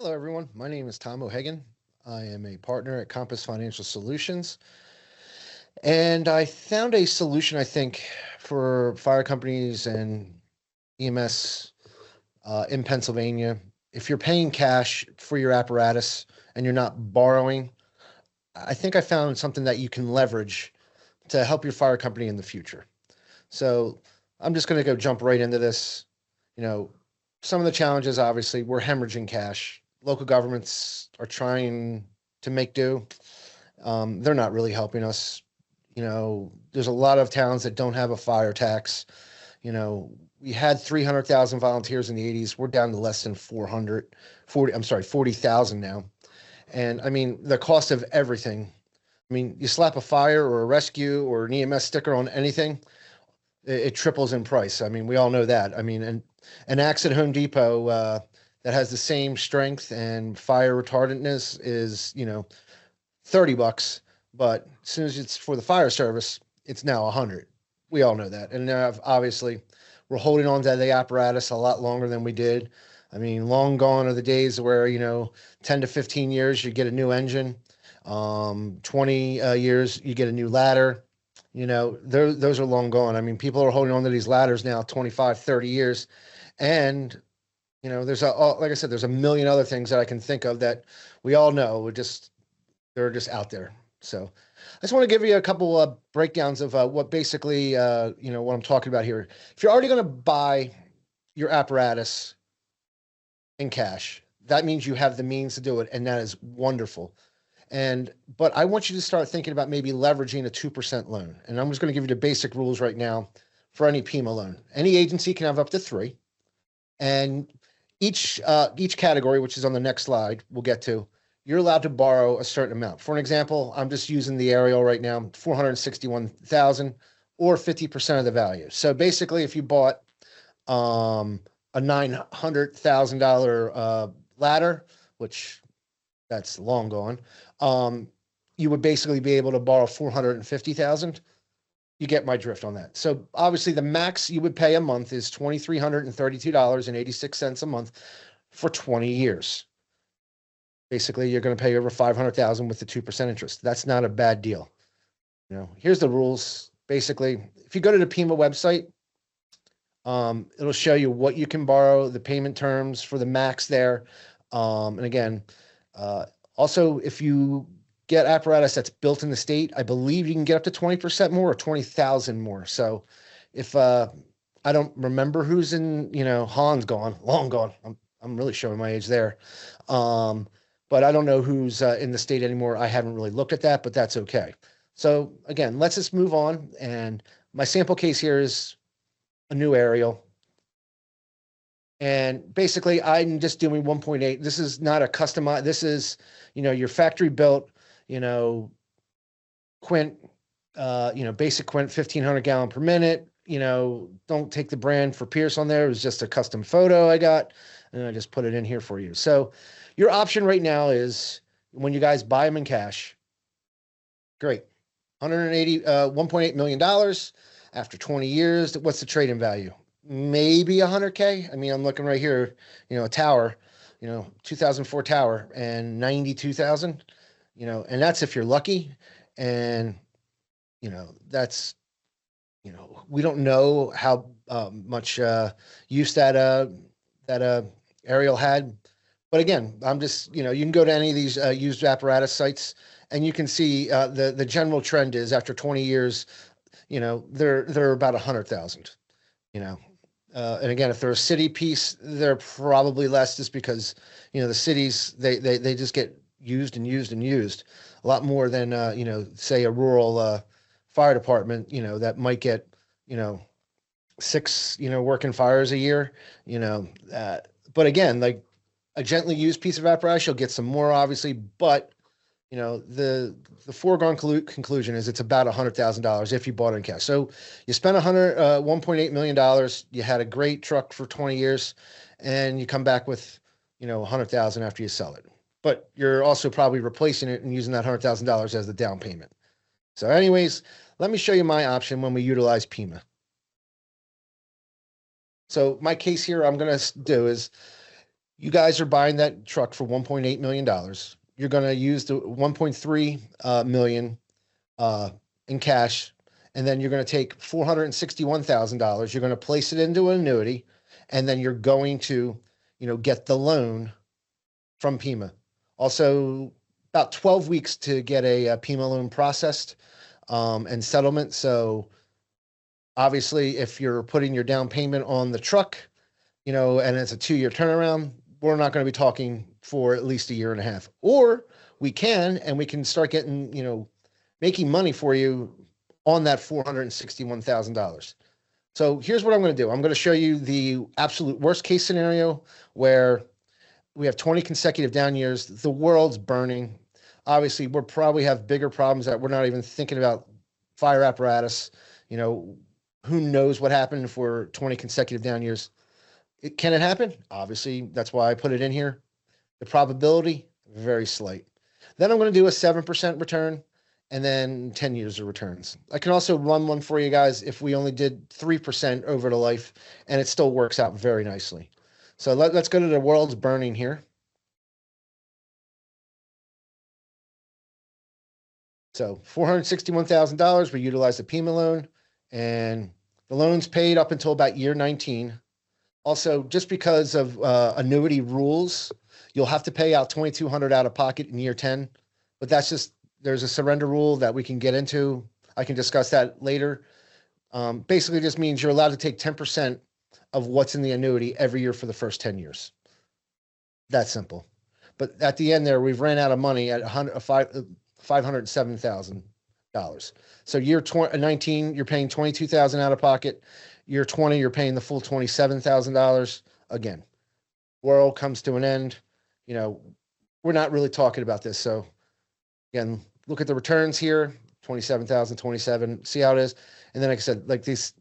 Hello, everyone. My name is Tom O'Hagan. I am a partner at Compass Financial Solutions, and I found a solution, I think, for fire companies and EMS in Pennsylvania. If you're paying cash for your apparatus and you're not borrowing, I think I found something that you can leverage to help your fire company in the future. So I'm just going to go jump right into this. You know, some of the challenges, obviously, we're hemorrhaging cash. Local governments are trying to make do. They're not really helping us. There's a lot of towns that don't have a fire tax. We had 300,000 volunteers in the 80s. We're down to less than 40,000 now. And I mean, the cost of everything. I mean, you slap a fire or a rescue or an EMS sticker on anything, it triples in price. I mean, we all know that. I mean, and an axe at Home Depot that has the same strength and fire retardantness is, $30, but as soon as it's for the fire service, it's now 100. We all know that. And obviously, we're holding on to the apparatus a lot longer than we did. I mean, long gone are the days where, 10 to 15 years, you get a new engine. 20 years, you get a new ladder. Those are long gone. I mean, people are holding on to these ladders now 25, 30 years. And, like I said, there's a million other things that I can think of that we all know. They're just out there. So I just want to give you a couple of breakdowns of what basically, what I'm talking about here. If you're already going to buy your apparatus in cash, that means you have the means to do it. And that is wonderful. But I want you to start thinking about maybe leveraging a 2% loan. And I'm just going to give you the basic rules right now for any PEMA loan. Any agency can have up to 3. And each category, which is on the next slide, we'll get to, you're allowed to borrow a certain amount. For an example, I'm just using the aerial right now, 461,000 or 50% of the value. So basically, if you bought a $900,000 ladder, which that's long gone, you would basically be able to borrow 450,000. You get my drift on that. So obviously, the max you would pay a month is $2,332.86 a month for 20 years. Basically, you're going to pay over 500,000 with the 2% interest. That's not a bad deal. Here's the rules. Basically, if you go to the PEMA website, it'll show you what you can borrow, the payment terms for the max there. And again, also, if you get apparatus that's built in the state, I believe you can get up to 20% more or 20,000 more. So if I don't remember who's in, Han's gone, long gone. I'm really showing my age there. But I don't know who's in the state anymore. I haven't really looked at that, but that's okay. So again, let's just move on. And my sample case here is a new aerial. And basically, I'm just doing 1.8. This is not a customized. This is, your factory built, quint, basic quint, 1,500 gallon per minute. Don't take the brand for Pierce on there. It was just a custom photo I got, and I just put it in here for you. So your option right now is when you guys buy them in cash, great. $1.8 million after 20 years. What's the trade-in value? Maybe 100K. I mean, I'm looking right here, a tower, 2004 tower and 92,000, and that's if you're lucky. And, that's, we don't know how much use that aerial had. But again, I'm just, you can go to any of these used apparatus sites and you can see the general trend is after 20 years, they're about 100,000, and again, if they're a city piece, they're probably less just because, the cities, they just get used and used and used a lot more than, say a rural fire department, that might get, 6, working fires a year, but again, like a gently used piece of apparatus, you'll get some more obviously, but the foregone conclusion is it's about $100,000 if you bought it in cash. So you spent $1.8 million. You had a great truck for 20 years, and you come back with, 100,000 after you sell it. But you're also probably replacing it and using that $100,000 as the down payment. So, anyways, let me show you my option when we utilize PEMA. So my case here, I'm going to do is You guys are buying that truck for $1.8 million. You're going to use the 1.3 million in cash, and then you're going to take $461,000. You're going to place it into an annuity, and then you're going to, get the loan from PEMA. Also, about 12 weeks to get a PEMA loan processed and settlement. So obviously, if you're putting your down payment on the truck, and it's a 2-year turnaround, we're not going to be talking for at least a year and a half. Or we can, and we can start getting, making money for you on that $461,000. So here's what I'm going to do. I'm going to show you the absolute worst case scenario where we have 20 consecutive down years. The world's burning. Obviously, we'll probably have bigger problems that we're not even thinking about. Fire apparatus, who knows what happened for 20 consecutive down years. Can it happen? Obviously, that's why I put it in here. The probability, very slight. Then I'm going to do a 7% return and then 10 years of returns. I can also run one for you guys if we only did 3% over the life, and it still works out very nicely. So let's go to the world's burning here. So $461,000, we utilized the PEMA loan, and the loan's paid up until about year 19. Also, just because of annuity rules, you'll have to pay out $2,200 out of pocket in year 10, but that's just, there's a surrender rule that we can get into. I can discuss that later. Basically just means you're allowed to take 10% of what's in the annuity every year for the first 10 years. That's simple. But at the end there, we've ran out of money at $507,000. So year 19, you're paying $22,000 out of pocket. Year 20, you're paying the full $27,000. Again, world comes to an end. We're not really talking about this. So again, look at the returns here, 27,000, 27, see how it is. And then, like I said, like this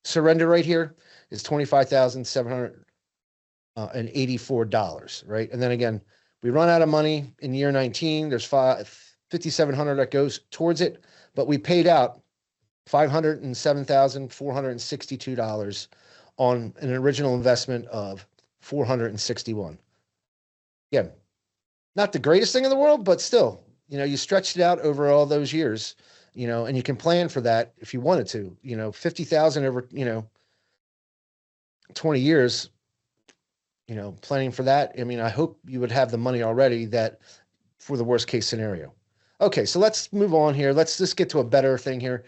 surrender right here is $25,784, right? And then again, we run out of money in year 19. There's $5,700 that goes towards it, but we paid out $507,462 on an original investment of $461. Again, not the greatest thing in the world, but still, you stretched it out over all those years, and you can plan for that if you wanted to, 50,000 over, 20 years, planning for that. I mean, I hope you would have the money already that for the worst case scenario. Okay, so let's move on here. Let's just get to a better thing here.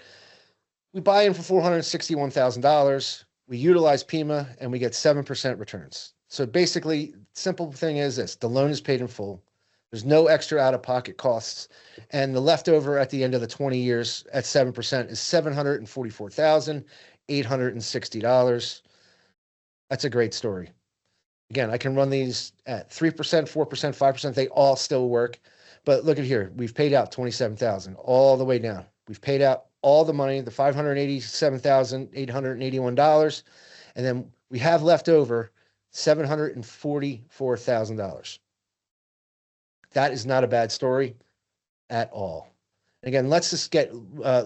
We buy in for $461,000. We utilize PEMA and we get 7% returns. So basically, simple thing is this: the loan is paid in full. There's no extra out-of-pocket costs, and the leftover at the end of the 20 years at 7% is $744,860. That's a great story. Again, I can run these at 3%, 4%, 5%. They all still work. But look at here. We've paid out $27,000 all the way down. We've paid out all the money, the $587,881, and then we have left over $744,000. That is not a bad story at all. And again, let's just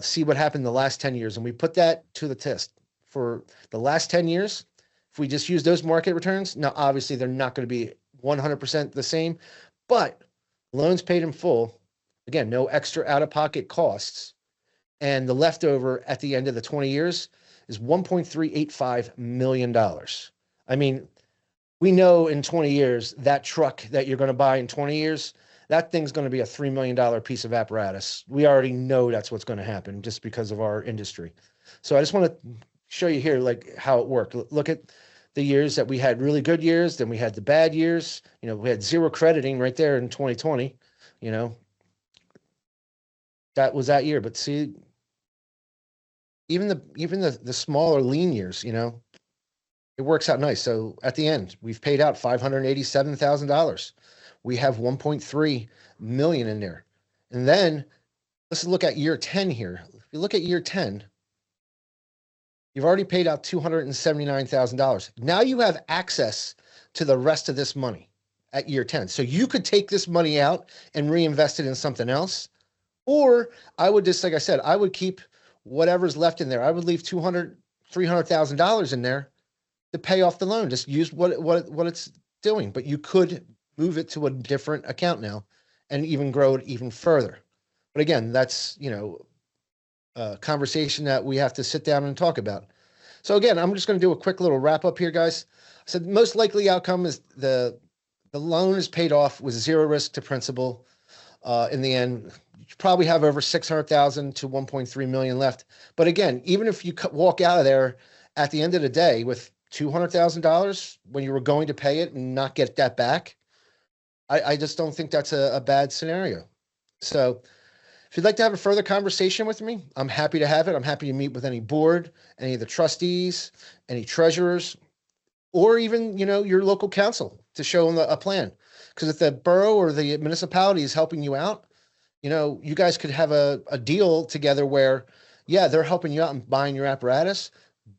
see what happened the last 10 years, and we put that to the test. For the last 10 years, if we just use those market returns, now obviously they're not going to be 100% the same, but loans paid in full, again, no extra out-of-pocket costs, and the leftover at the end of the 20 years is $1.385 million. I mean, we know in 20 years, that truck that you're going to buy in 20 years, that thing's going to be a $3 million piece of apparatus. We already know that's what's going to happen just because of our industry. So I just want to show you here like how it worked. Look at the years that we had really good years, then we had the bad years. We had zero crediting right there in 2020. That was that year. But see, even the smaller lean years, it works out nice. So at the end, we've paid out $587,000. We have 1.3 million in there. And then let's look at year 10 here. If you look at year 10, you've already paid out $279,000. Now you have access to the rest of this money at year 10. So you could take this money out and reinvest it in something else. Or I would just, like I said, I would keep whatever's left in there. I would leave $300,000 in there to pay off the loan. Just use what it's doing, but you could move it to a different account now and even grow it even further. But again, that's, a conversation that we have to sit down and talk about. So again, I'm just going to do a quick little wrap up here, guys. So the most likely outcome is the loan is paid off with zero risk to principal. In the end, you probably have over 600,000 to 1.3 million left. But again, even if you walk out of there at the end of the day with $200,000 when you were going to pay it and not get that back, I just don't think that's a bad scenario. So if you'd like to have a further conversation with me, I'm happy to have it. I'm happy to meet with any board, any of the trustees, any treasurers, or even, your local council to show them a plan. Because if the borough or the municipality is helping you out, you guys could have a deal together where, yeah, they're helping you out and buying your apparatus,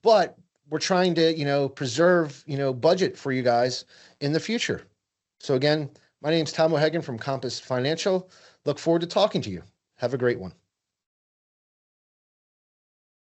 but we're trying to, preserve, budget for you guys in the future. So again, my name's Tom O'Hagan from Compass Financial. Look forward to talking to you. Have a great one.